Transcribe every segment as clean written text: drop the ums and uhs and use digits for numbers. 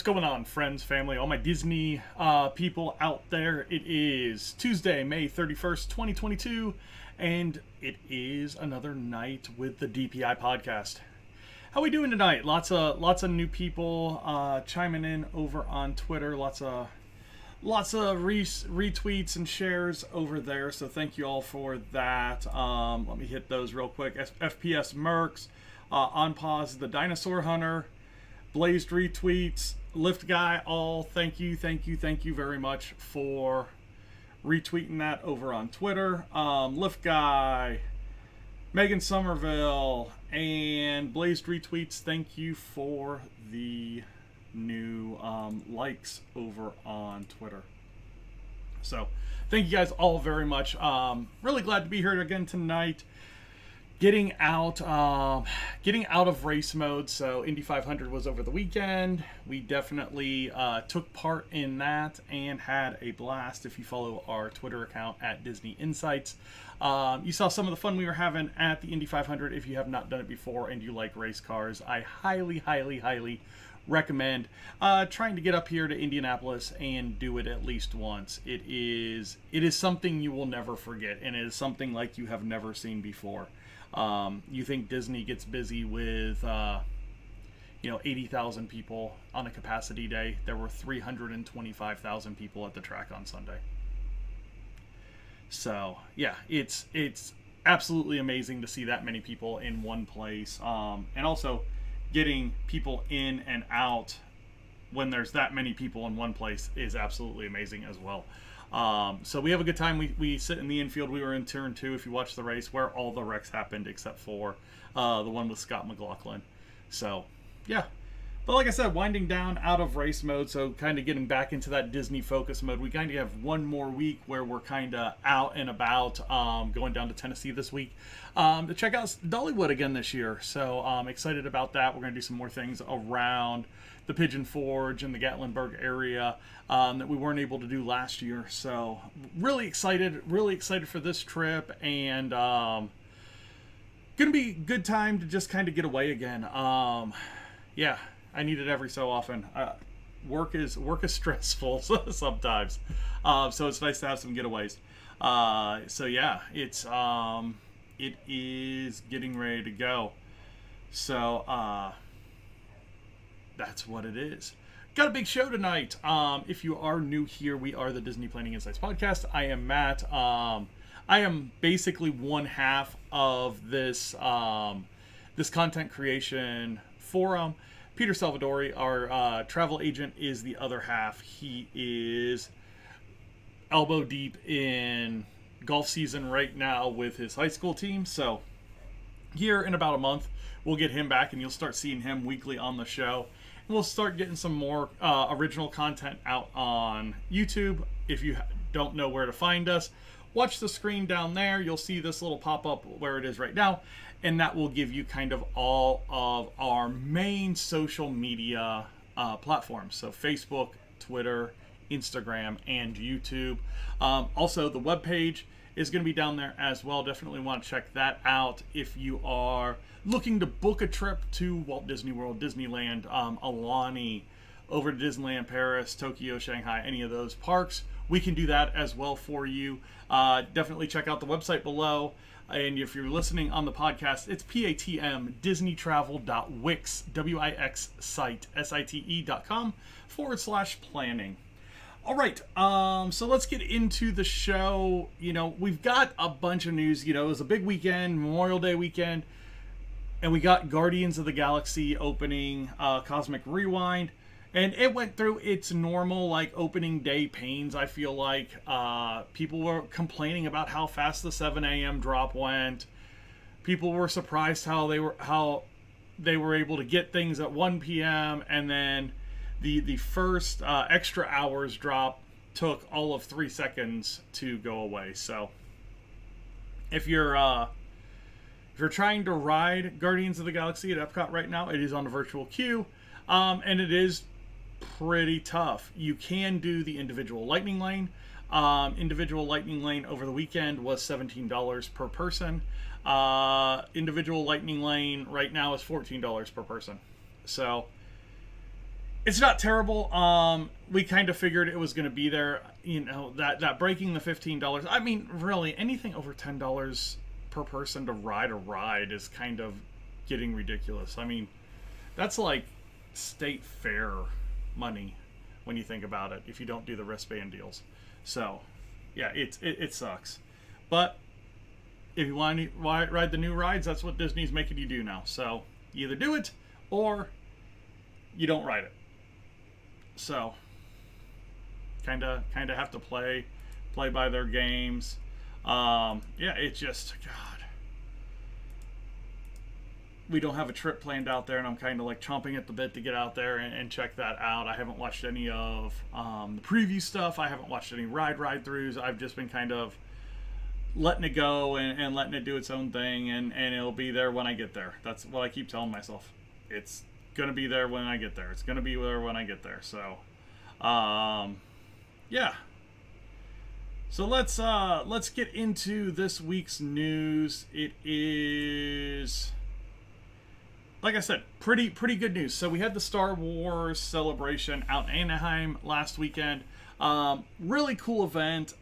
What's going on, friends, family, all my Disney people out there? It is Tuesday, May 31st, 2022, and it is another night with the DPI podcast. How we doing tonight? Lots of new people chiming in over on Twitter. Lots of retweets and shares over there. So thank you all for that. Let me hit those real quick. FPS Mercs, On Pause, the Dinosaur Hunter, Blazed retweets, Lift Guy, all thank you very much for retweeting that over on Twitter. Lift Guy, Megan Somerville, and Blazed retweets, thank you for the new likes over on Twitter. So thank you guys all very much. Really glad to be here again tonight. Getting out of race mode. So Indy 500 was over the weekend. We definitely took part in that and had a blast. If you follow our Twitter account at Disney Insights, you saw some of the fun we were having at the Indy 500. If you have not done it before and you like race cars, I highly recommend trying to get up here to Indianapolis and do it at least once. It is something you will never forget, and it is something like you have never seen before. You think Disney gets busy with 80,000 people on a capacity day. There were 325,000 people at the track on Sunday. So yeah, it's absolutely amazing to see that many people in one place, and also getting people in and out when there's that many people in one place is absolutely amazing as well. So we have a good time. We sit in the infield. We were in turn 2, if you watch the race, where all the wrecks happened except for the one with Scott McLaughlin. So yeah, but like I said, winding down out of race mode, so kind of getting back into that Disney focus mode. We kind of have one more week where we're kind of out and about, going down to Tennessee this week to check out Dollywood again this year. So I'm excited about that. We're going to do some more things around the Pigeon Forge and the Gatlinburg area that we weren't able to do last year. So really excited for this trip, and gonna be a good time to just kind of get away again. Yeah, I need it every so often. Work is stressful sometimes, so it's nice to have some getaways. So yeah, it is getting ready to go. So that's what it is. Got a big show tonight. If you are new here, we are the Disney Planning Insights podcast. I am Matt. I am basically one half of this this content creation forum. Peter Salvadori, our travel agent, is the other half. He is elbow deep in golf season right now with his high school team. So here in about a month, we'll get him back, and you'll start seeing him weekly on the show. And we'll start getting some more original content out on YouTube. If you don't know where to find us, watch the screen down there. You'll see this little pop-up where it is right now, and that will give you kind of all of our main social media platforms. So Facebook, Twitter, Instagram, and YouTube. Also, the webpage is going to be down there as well. Definitely want to check that out if you are looking to book a trip to Walt Disney World, Disneyland, Alani, over to Disneyland Paris, Tokyo, Shanghai, any of those parks. We can do that as well for you. Definitely check out the website below. And if you're listening on the podcast, it's PATM, DisneyTravel.wix, W-I-X site, site.com/planning. All right, so let's get into the show. We've got a bunch of news. It was a big weekend, Memorial Day weekend, and we got Guardians of the Galaxy opening, Cosmic Rewind, and it went through its normal, opening day pains, I feel like. People were complaining about how fast the 7 a.m. drop went. People were surprised how they were able to get things at 1 p.m., and then the first extra hours drop took all of 3 seconds to go away. So if you're trying to ride Guardians of the Galaxy at Epcot right now, it is on a virtual queue, and it is pretty tough. You can do the individual lightning lane. Individual lightning lane over the weekend was $17 per person. Individual lightning lane right now is $14 per person. So It's not terrible. We kind of figured it was going to be there. You know, that breaking the $15. I mean, really, anything over $10 per person to ride a ride is kind of getting ridiculous. I mean, that's like state fair money when you think about it. If you don't do the wristband deals, so yeah, it sucks. But if you want to ride the new rides, that's what Disney's making you do now. So you either do it or you don't ride it. So kind of have to play by their games. Yeah, it's just God. We don't have a trip planned out there, and I'm kind of like chomping at the bit to get out there and check that out. I haven't watched any of the preview stuff. I haven't watched any ride-throughs. I've just been kind of letting it go and letting it do its own thing, and it'll be there when I get there. That's what I keep telling myself. It's gonna be there when I get there. It's gonna be there when I get there. So, yeah. So let's get into this week's news. It is, like I said, pretty good news. So we had the Star Wars celebration out in Anaheim last weekend. Really cool event.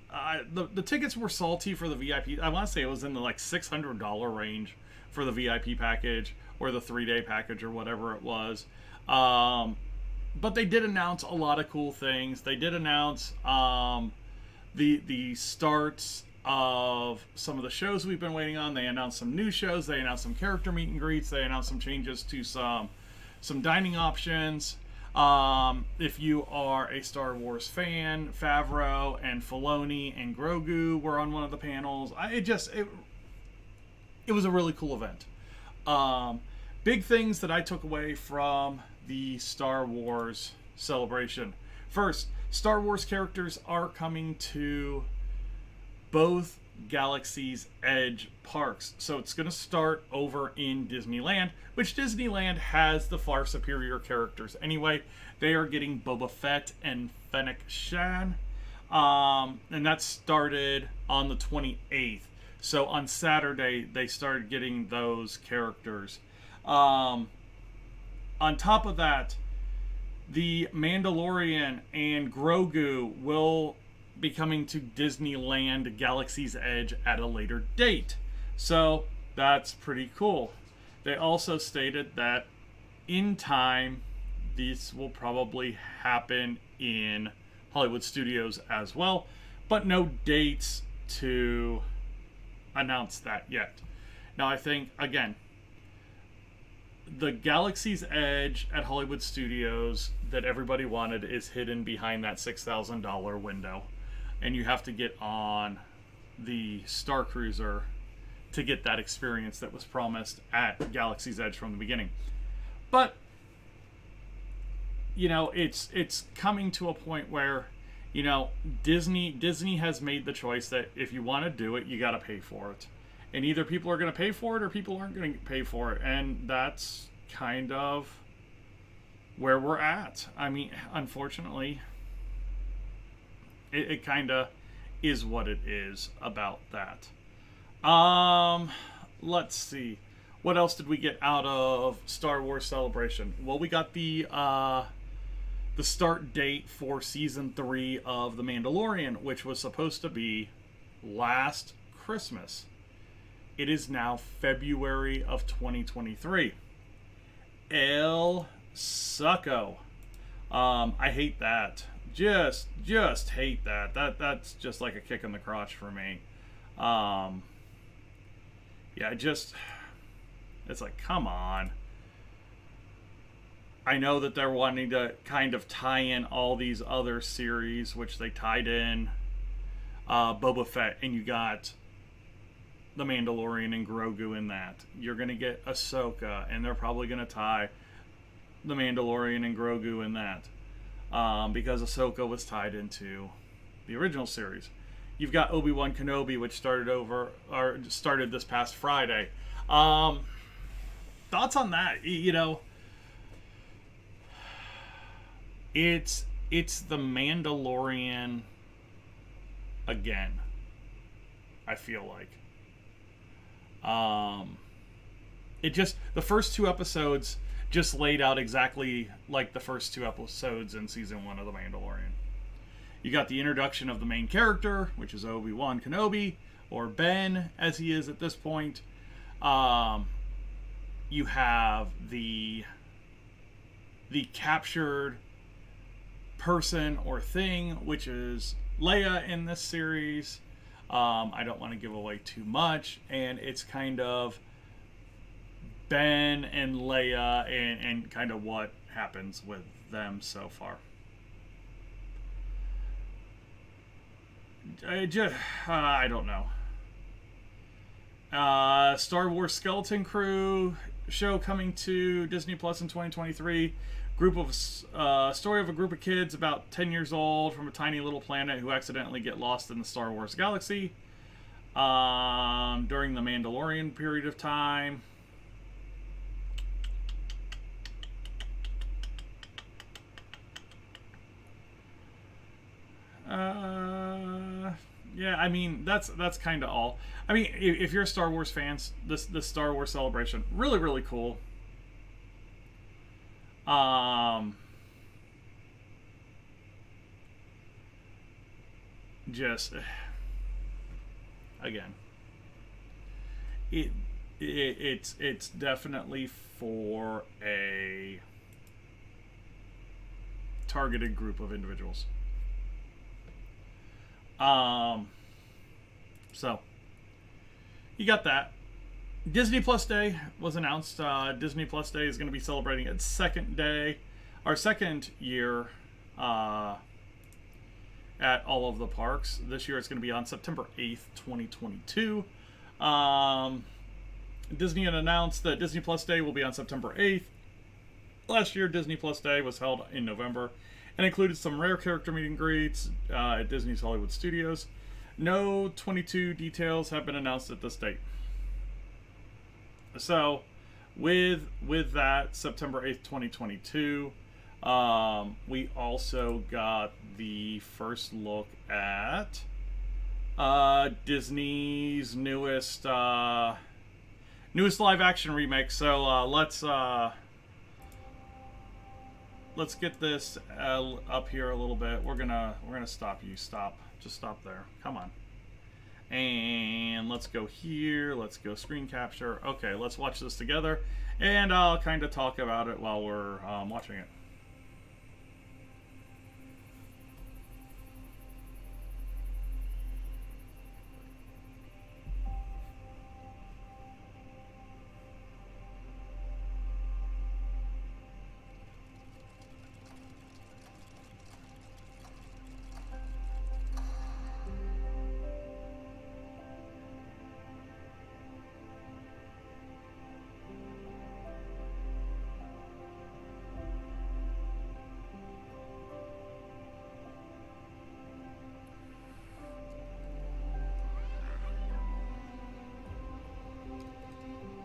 The tickets were salty for the VIP. I want to say it was in the like $600 range for the VIP package or the 3-day package or whatever it was. But they did announce a lot of cool things. They did announce the starts of some of the shows we've been waiting on. They announced some new shows. They announced some character meet and greets. They announced some changes to some dining options. If you are a Star Wars fan, Favreau and Filoni and Grogu were on one of the panels. It was a really cool event. Big things that I took away from the Star Wars celebration. First, Star Wars characters are coming to both Galaxy's Edge parks. So it's going to start over in Disneyland, which Disneyland has the far superior characters. Anyway, they are getting Boba Fett and Fennec Shan. And that started on the 28th. So on Saturday, they started getting those characters. On top of that, the Mandalorian and Grogu will be coming to Disneyland Galaxy's Edge at a later date. So that's pretty cool. They also stated that in time, these will probably happen in Hollywood Studios as well, but no dates to announce that yet. Now I think, again, the Galaxy's Edge at Hollywood Studios that everybody wanted is hidden behind that $6,000 window. And you have to get on the Star Cruiser to get that experience that was promised at Galaxy's Edge from the beginning. But, you know, it's coming to a point where, you know, Disney has made the choice that if you want to do it, you got to pay for it. And either people are going to pay for it or people aren't going to pay for it. And that's kind of where we're at. I mean, unfortunately, it kind of is what it is about that. Let's see. What else did we get out of Star Wars Celebration? Well, we got the start date for Season 3 of The Mandalorian, which was supposed to be last Christmas. It is now February of 2023. El Succo. I hate that. Just hate that. That's just like a kick in the crotch for me. Yeah, it's like, come on. I know that they're wanting to kind of tie in all these other series, which they tied in Boba Fett, and you got The Mandalorian and Grogu in that. You're going to get Ahsoka, and they're probably going to tie The Mandalorian and Grogu in that. Because Ahsoka was tied into the original series. You've got Obi-Wan Kenobi, which started this past Friday. Thoughts on that? You know, it's the Mandalorian again. I feel like. It just, the first two episodes just laid out exactly like the first 2 episodes in season 1 of The Mandalorian. You got the introduction of the main character, which is Obi-Wan Kenobi, or Ben, as he is at this point. You have the captured person or thing, which is Leia in this series. I don't want to give away too much, and it's kind of Ben and Leia and kind of what happens with them so far. I don't know. Star Wars Skeleton Crew show coming to Disney Plus in 2023. Story of a group of kids about 10 years old from a tiny little planet who accidentally get lost in the Star Wars galaxy during the Mandalorian period of time. Yeah, I mean, that's kind of all. I mean, if you're Star Wars fans, this Star Wars celebration, really, really cool. Just again, it's definitely for a targeted group of individuals. So you got that. Disney Plus Day was announced. Disney Plus Day is going to be celebrating its second year at all of the parks. This year it's going to be on September 8th, 2022. Disney had announced that Disney Plus Day will be on September 8th. Last year, Disney Plus Day was held in November and included some rare character meet and greets at Disney's Hollywood Studios. No 22 details have been announced at this date. So, with that, September 8th, 2022, we also got the first look at Disney's newest live action remake. So let's get this up here a little bit. We're gonna stop you. Just stop there. Come on. And let's go here. Let's go screen capture. Okay, let's watch this together, and I'll kind of talk about it while we're watching it.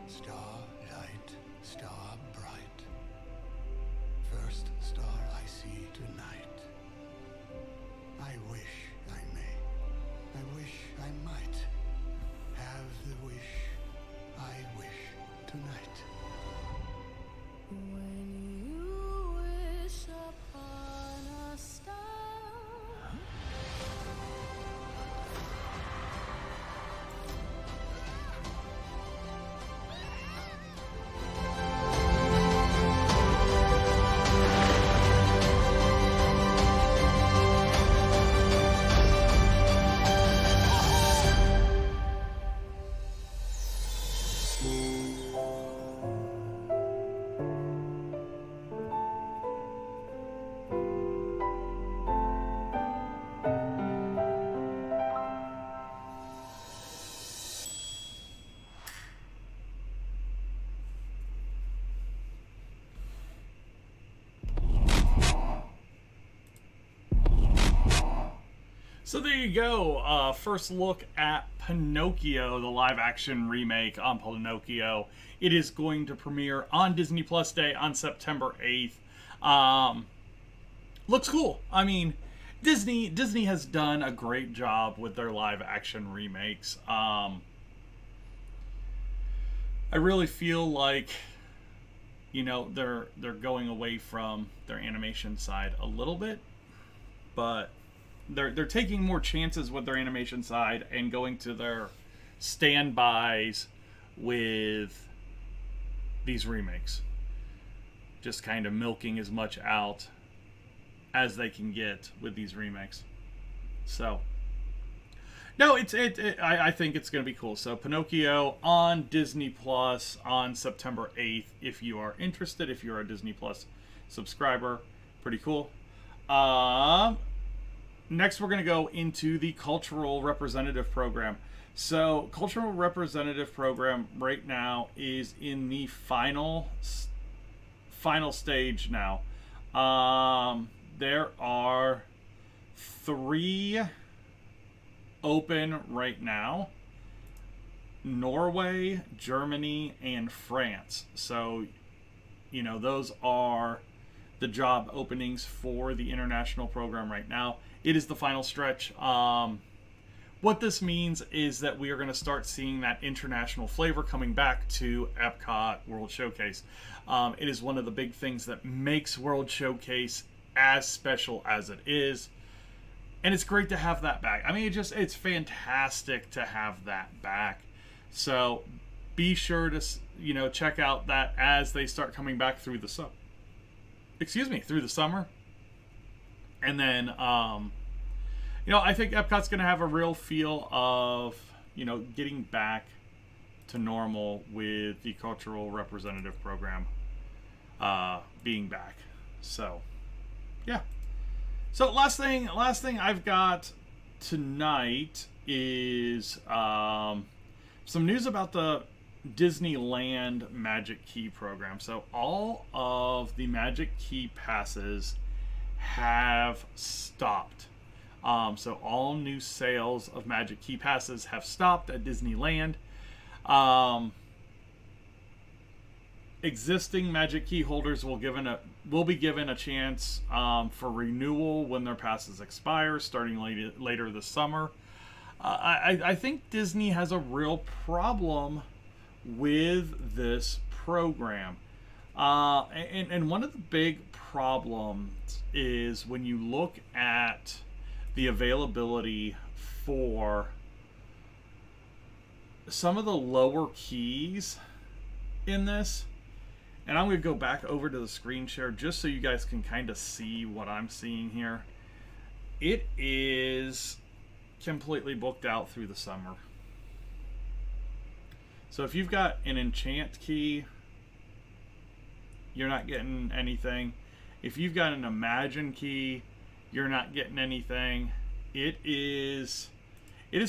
Starlight, star bright, first star I see tonight. I wish I may, I wish I might have the wish I wish tonight. When you wish upon a star. So there you go. First look at Pinocchio, the live-action remake on Pinocchio. It is going to premiere on Disney Plus Day on September 8th. Looks cool. I mean, Disney has done a great job with their live-action remakes. I really feel like, they're going away from their animation side a little bit, but they're taking more chances with their animation side and going to their standbys with these remakes. Just kind of milking as much out as they can get with these remakes. So, no, I think it's going to be cool. So, Pinocchio on Disney Plus on September 8th. If you are interested, if you're a Disney Plus subscriber, pretty cool. Next, we're going to go into the Cultural Representative Program. So, Cultural Representative Program right now is in the final stage now. There are 3 open right now: Norway, Germany, and France. So, those are the job openings for the international program right now. It is the final stretch. What this means is that we are going to start seeing that international flavor coming back to Epcot World Showcase. It is one of the big things that makes World Showcase as special as it is. And it's great to have that back. I mean, it's fantastic to have that back. So be sure to, check out that as they start coming back through the summer. Through the summer. And then, I think Epcot's going to have a real feel of, getting back to normal with the Cultural Representative Program being back. So, yeah. So last thing I've got tonight is some news about the Disneyland Magic Key program. So all of the Magic Key passes have stopped. So all new sales of Magic Key passes have stopped at Disneyland. Existing Magic Key holders will be given a chance for renewal when their passes expire, starting later this summer. I think Disney has a real problem with this program. And one of the big problems is when you look at the availability for some of the lower keys in this. And I'm going to go back over to the screen share just so you guys can kind of see what I'm seeing here. It is completely booked out through the summer. So if you've got an enchant key, you're not getting anything. If you've got an imagine key, you're not getting anything. It is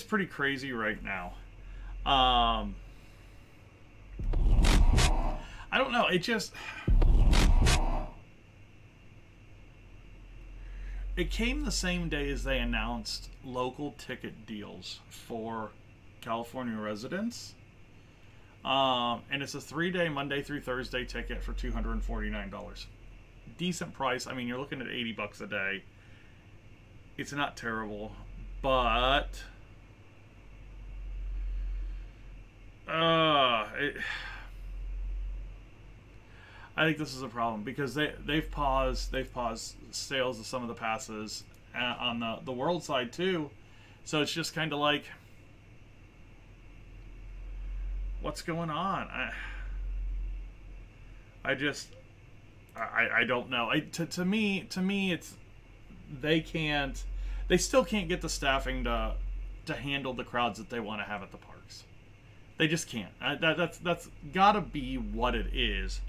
pretty crazy right now. I don't know. It came the same day as they announced local ticket deals for California residents. And it's a 3-day Monday through Thursday ticket for $249. Decent price. I mean, you're looking at $80 a day. It's not terrible, but I think this is a problem because they've paused sales of some of the passes on the world side too. So it's just kind of like, what's going on? I don't know. To me it's they still can't get the staffing to handle the crowds that they want to have at the parks. They just can't. That's gotta be what it is.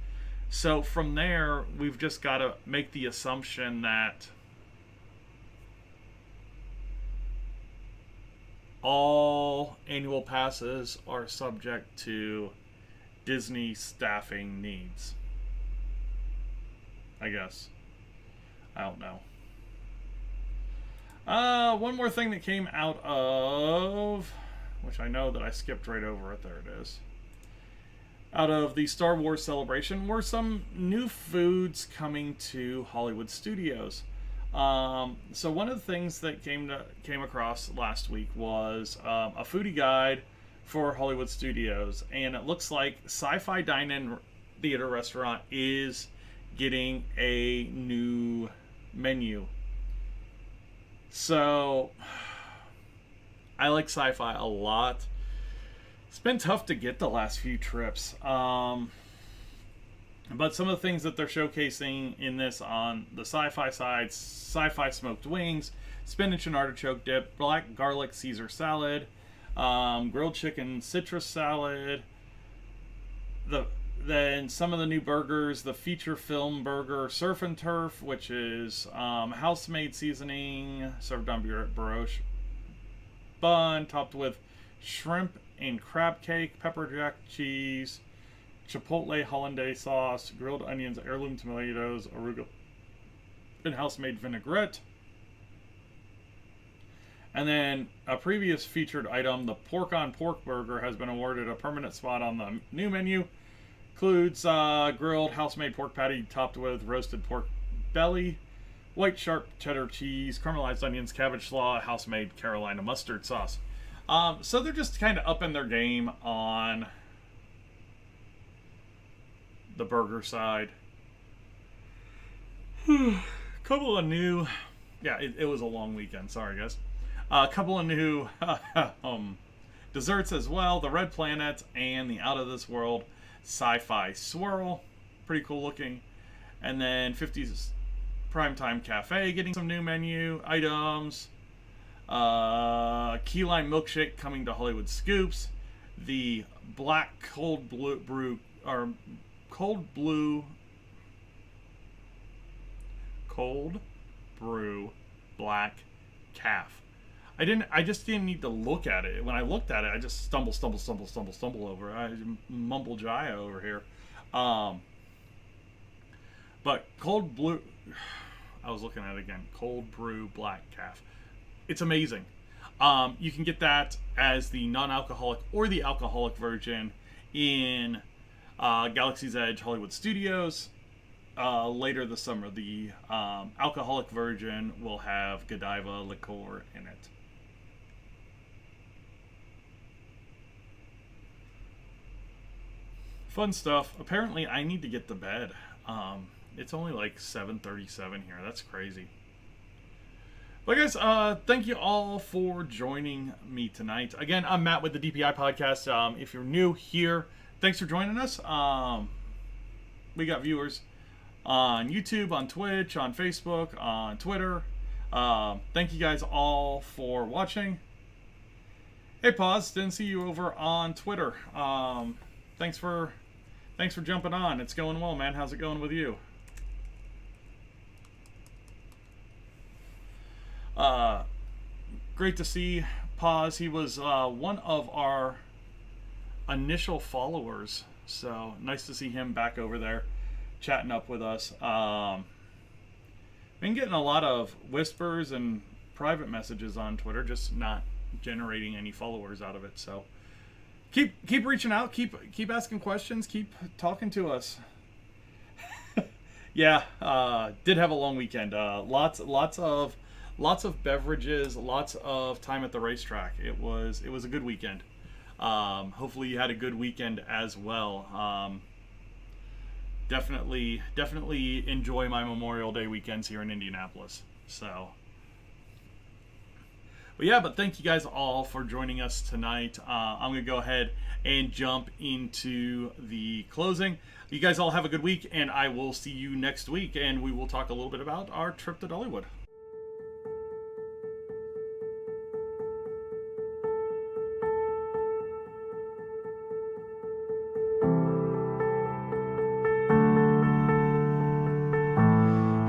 So from there, we've just got to make the assumption that all annual passes are subject to Disney staffing needs. I guess. I don't know. One more thing that came out of, which I know that I skipped right over it. There it is. Out of the Star Wars celebration were some new foods coming to Hollywood Studios. So one of the things that came across last week was a foodie guide for Hollywood Studios, and it looks like Sci-Fi Dine-In theater restaurant is getting a new menu. So I like Sci-Fi a lot. It's been tough to get the last few trips. But some of the things that they're showcasing in this on the Sci-Fi side: Sci-Fi smoked wings, spinach and artichoke dip, black garlic Caesar salad, grilled chicken citrus salad. Then some of the new burgers: the feature film burger Surf and Turf, which is house-made seasoning served on brioche bun, topped with shrimp and crab cake, pepper jack cheese, chipotle hollandaise sauce, grilled onions, heirloom tomatoes, arugula, and house-made vinaigrette. And then a previous featured item, the pork on pork burger, has been awarded a permanent spot on the new menu. Includes grilled house-made pork patty topped with roasted pork belly, white sharp cheddar cheese, caramelized onions, cabbage slaw, house-made Carolina mustard sauce. So they're just kind of upping their game on the burger side. Couple of new, it was a long weekend. Sorry, guys. A couple of new desserts as well: the Red Planet and the Out of This World Sci-Fi Swirl, pretty cool looking. And then 50s Primetime Cafe getting some new menu items. Key lime milkshake coming to Hollywood Scoops. The black cold brew black calf. I just didn't need to look at it. When I looked at it, I just stumble over. I mumble jaya over here. But cold brew, I was looking at it again. Cold brew black calf. It's amazing. You can get that as the non-alcoholic or the alcoholic version in Galaxy's Edge Hollywood Studios. Later this summer, the alcoholic version will have Godiva liqueur in it. Fun stuff. Apparently, I need to get to bed. It's only like 7:37 here. That's crazy. But guys, thank you all for joining me tonight. Again, I'm Matt with the DPI podcast. If you're new here, thanks for joining us. We got viewers on YouTube, on Twitch, on Facebook, on Twitter. Thank you guys all for watching. Hey, Pause, didn't see you over on Twitter. Thanks for jumping on. It's going well, man. How's it going with you? Great to see Pause. He was one of our initial followers, so nice to see him back over there chatting up with us. Been getting a lot of whispers and private messages on Twitter, just not generating any followers out of it. So keep reaching out, keep asking questions, keep talking to us. Yeah, did have a long weekend. Lots of beverages, lots of time at the racetrack. It was a good weekend. Hopefully you had a good weekend as well. Definitely enjoy my Memorial Day weekends here in Indianapolis. So, but thank you guys all for joining us tonight. I'm gonna go ahead and jump into the closing. You guys all have a good week, and I will see you next week, and we will talk a little bit about our trip to Dollywood.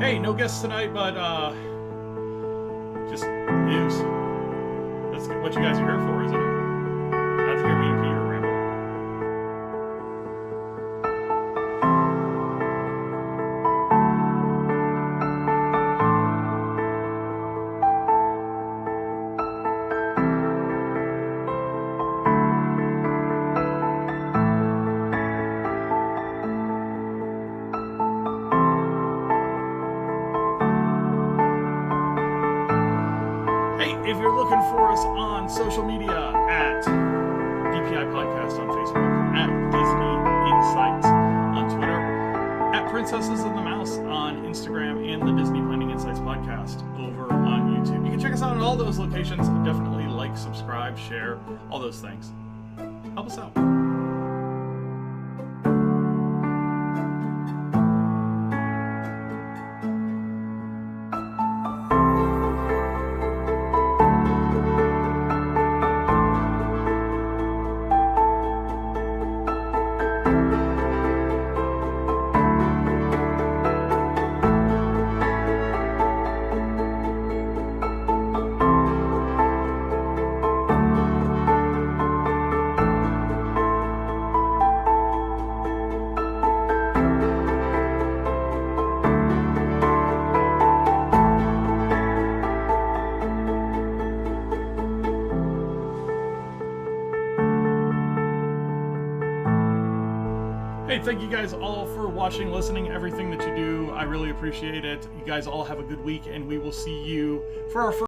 Hey, no guests tonight, but just news. That's what you guys are here for, isn't it? Not to hear me and Peter ramble. If you're looking for us on social media, at DPI Podcast on Facebook, at Disney Insights on Twitter, Princesses and the Mouse on Instagram and the Disney Planning Insights podcast over on YouTube. You can check us out at all those locations. Definitely like, subscribe, share, all those things. Help us out. Hey, thank you guys all for watching, listening, everything that you do. I really appreciate it. You guys all have a good week, and we will see you for our first